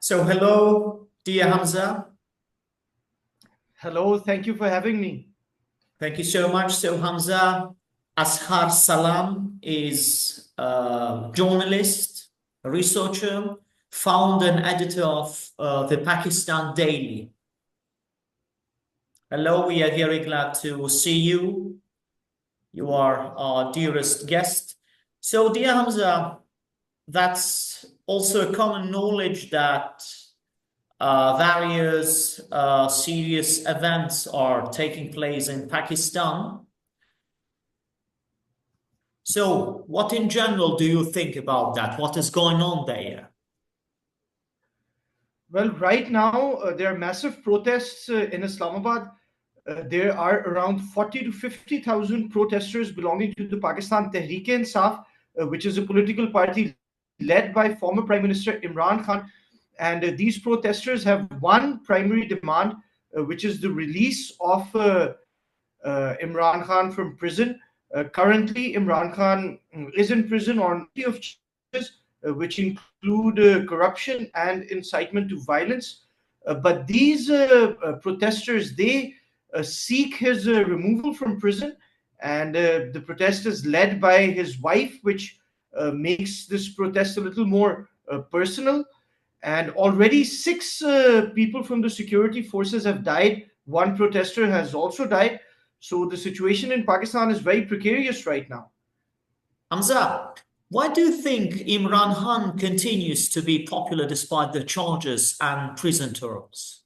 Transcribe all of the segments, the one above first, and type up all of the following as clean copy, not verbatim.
So, hello, dear Hamza. Hello, thank you for having me. Thank you so much. So, Hamza Ashar Salam is a journalist, a researcher, founder and editor of the Pakistan Daily. Hello, we are very glad to see you. You are our dearest guest. So, dear Hamza, that's also common knowledge that various serious events are taking place in Pakistan. So, what in general do you think about that? What is going on there? Well, right now there are massive protests in Islamabad. There are around 40 to 50,000 protesters belonging to the Pakistan Tehreek-e-Insaf, which is a political party led by former Prime Minister Imran Khan. And these protesters have one primary demand, which is the release of Imran Khan from prison. Currently, Imran Khan is in prison on of charges, which include corruption and incitement to violence. But these protesters, they seek his removal from prison, and the protest is led by his wife, which makes this protest a little more personal. And already six people from the security forces have died. One protester has also died. So the situation in Pakistan is very precarious right now. Hamza, why do you think Imran Khan continues to be popular despite the charges and prison terms?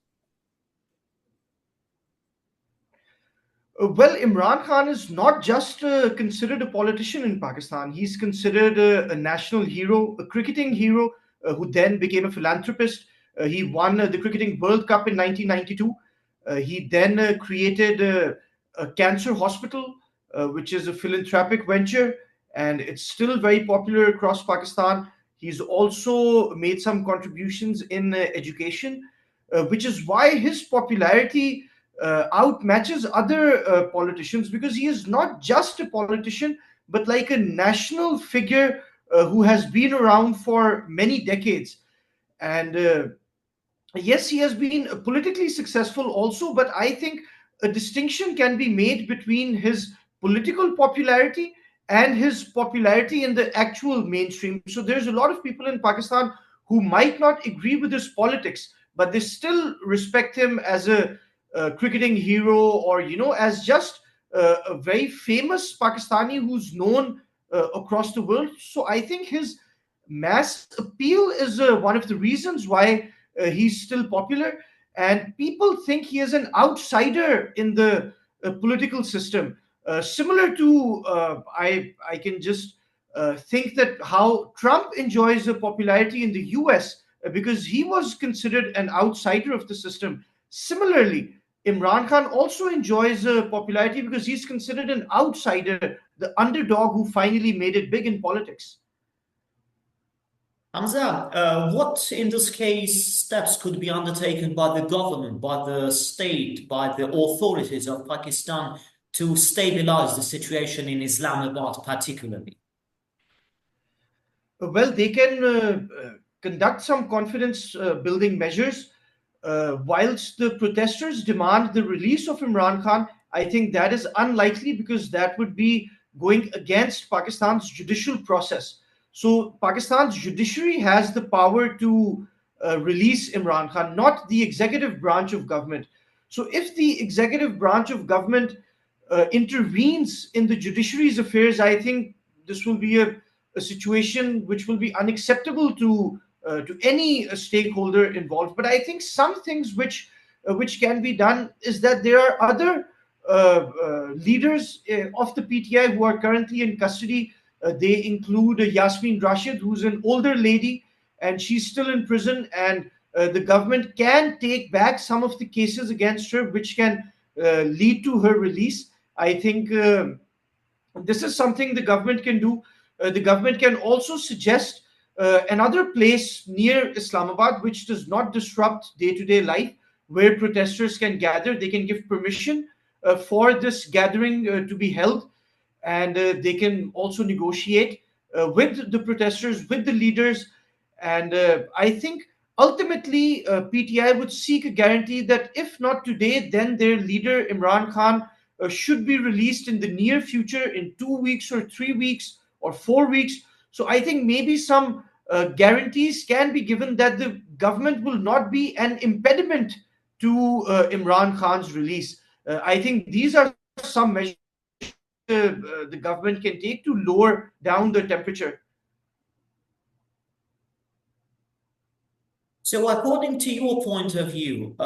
Well, Imran Khan is not just considered a politician in Pakistan. He's considered a national hero, a cricketing hero who then became a philanthropist. He won the Cricketing World Cup in 1992. He then created a cancer hospital, which is a philanthropic venture, and it's still very popular across Pakistan. He's also made some contributions in education, which is why his popularity outmatches other politicians, because he is not just a politician but like a national figure who has been around for many decades. And yes, he has been politically successful also, but I think a distinction can be made between his political popularity and his popularity in the actual mainstream. So there's a lot of people in Pakistan who might not agree with his politics, but they still respect him as a cricketing hero, or as just a very famous Pakistani who's known across the world. So I think his mass appeal is one of the reasons why he's still popular, and people think he is an outsider in the political system. Similar to I can just think that how Trump enjoys a popularity in the U.S. Because he was considered an outsider of the system. Similarly, Imran Khan also enjoys popularity because he's considered an outsider, the underdog who finally made it big in politics. Hamza, what in this case steps could be undertaken by the government, by the state, by the authorities of Pakistan to stabilize the situation in Islamabad, particularly? Well, they can conduct some confidence building measures. Whilst the protesters demand the release of Imran Khan, I think that is unlikely because that would be going against Pakistan's judicial process. So, Pakistan's judiciary has the power to release Imran Khan, not the executive branch of government. So, if the executive branch of government intervenes in the judiciary's affairs, I think this will be a situation which will be unacceptable to any stakeholder involved. But I think some things which can be done is that there are other leaders of the PTI who are currently in custody. They include Yasmin Rashid, who's an older lady, and she's still in prison. And the government can take back some of the cases against her, which can lead to her release. I think this is something the government can do. The government can also suggest another place near Islamabad which does not disrupt day to day life, where protesters can gather. They can give permission for this gathering to be held, and they can also negotiate with the protesters, with the leaders. And I think ultimately, PTI would seek a guarantee that if not today, then their leader Imran Khan should be released in the near future, in 2 weeks or 3 weeks or 4 weeks. So I think maybe some guarantees can be given that the government will not be an impediment to Imran Khan's release. I think these are some measures the government can take to lower down the temperature. So, according to your point of view,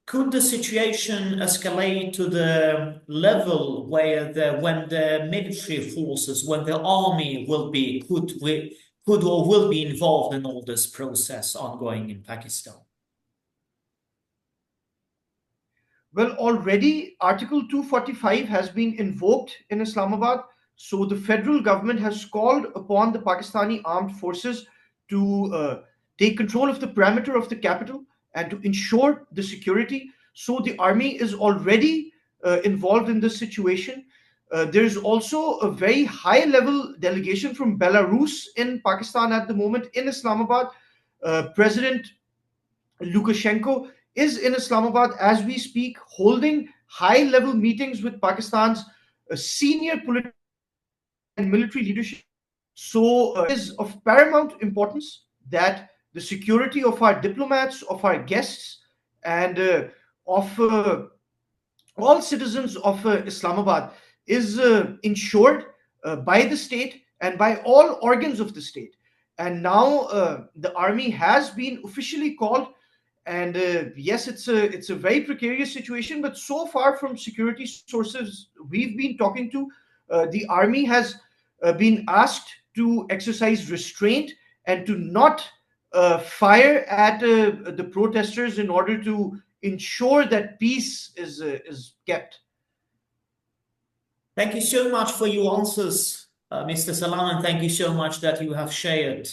could the situation escalate to the level where when the military forces, when the army could or will be involved in all this process ongoing in Pakistan? Well, already Article 245 has been invoked in Islamabad. So the federal government has called upon the Pakistani armed forces to take control of the perimeter of the capital and to ensure the security. So the army is already involved in this situation. There's also a very high level delegation from Belarus in Pakistan at the moment in Islamabad. President Lukashenko is in Islamabad as we speak, holding high level meetings with Pakistan's senior political and military leadership. So it is of paramount importance that the security of our diplomats, of our guests, and of all citizens of Islamabad is ensured by the state and by all organs of the state. And now the army has been officially called, and yes, it's a very precarious situation. But so far, from security sources we've been talking to, the army has been asked to exercise restraint and to not fire at the protesters in order to ensure that peace is kept. Thank you so much for your answers, Mr. Salam, and thank you so much that you have shared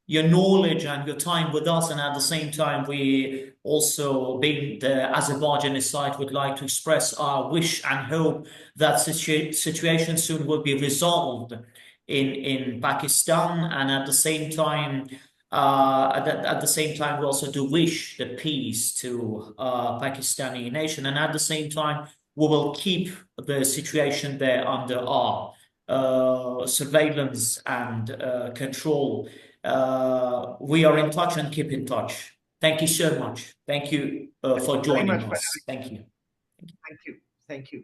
your knowledge and your time with us. And at the same time, we also, being the Azerbaijani side, would like to express our wish and hope that situation soon will be resolved in Pakistan. And at the same time, at the same time, we also do wish the peace to Pakistani nation. And at the same time, we will keep the situation there under our surveillance and control. We are in touch and keep in touch. Thank you so much. Thank you Thank for you very joining much for us. having Thank you. me. Thank you. Thank you.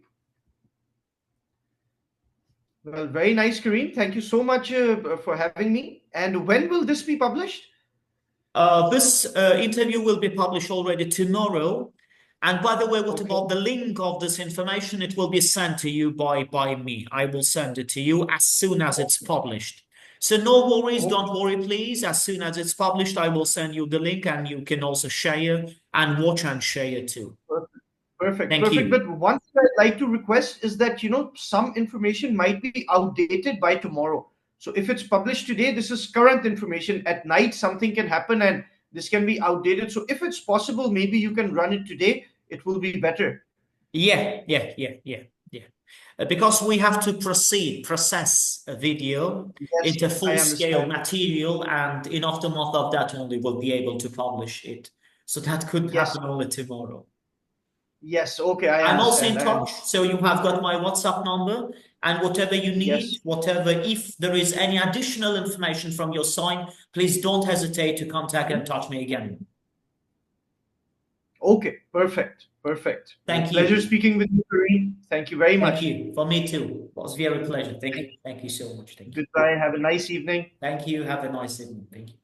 Well, very nice, Kareem. Thank you so much for having me. And when will this be published? This interview will be published already tomorrow. And by the way, what Okay. about the link of this information? It will be sent to you by me. I will send it to you as soon as it's published. So no worries, Okay. don't worry, please. As soon as it's published, I will send you the link and you can also share and watch and share too. Perfect. Perfect. Thank Perfect. you. But one thing I'd like to request is that, some information might be outdated by tomorrow. So if it's published today, this is current information. At night, something can happen and this can be outdated. So if it's possible, maybe you can run it today. It will be better. Yeah. Because we have to process a video Yes, into I full scale understand. material, and in aftermath of that only we'll be able to publish it. So that could Yes. happen only tomorrow. Yes. Okay, I I'm also understand. in I touch, understand. so you have got my WhatsApp number, and whatever you need, Yes. whatever, if there is any additional information from your side, please don't hesitate to contact and touch me again. Okay. Perfect. Perfect. Well, Thank pleasure you. speaking with you, Kareem. Thank you very Thank much. you. For me too. It was very pleasure. Thank Thank you. Thank you so much. Thank you. you. Goodbye. Have a nice evening. Thank you. Have a nice evening. Thank you.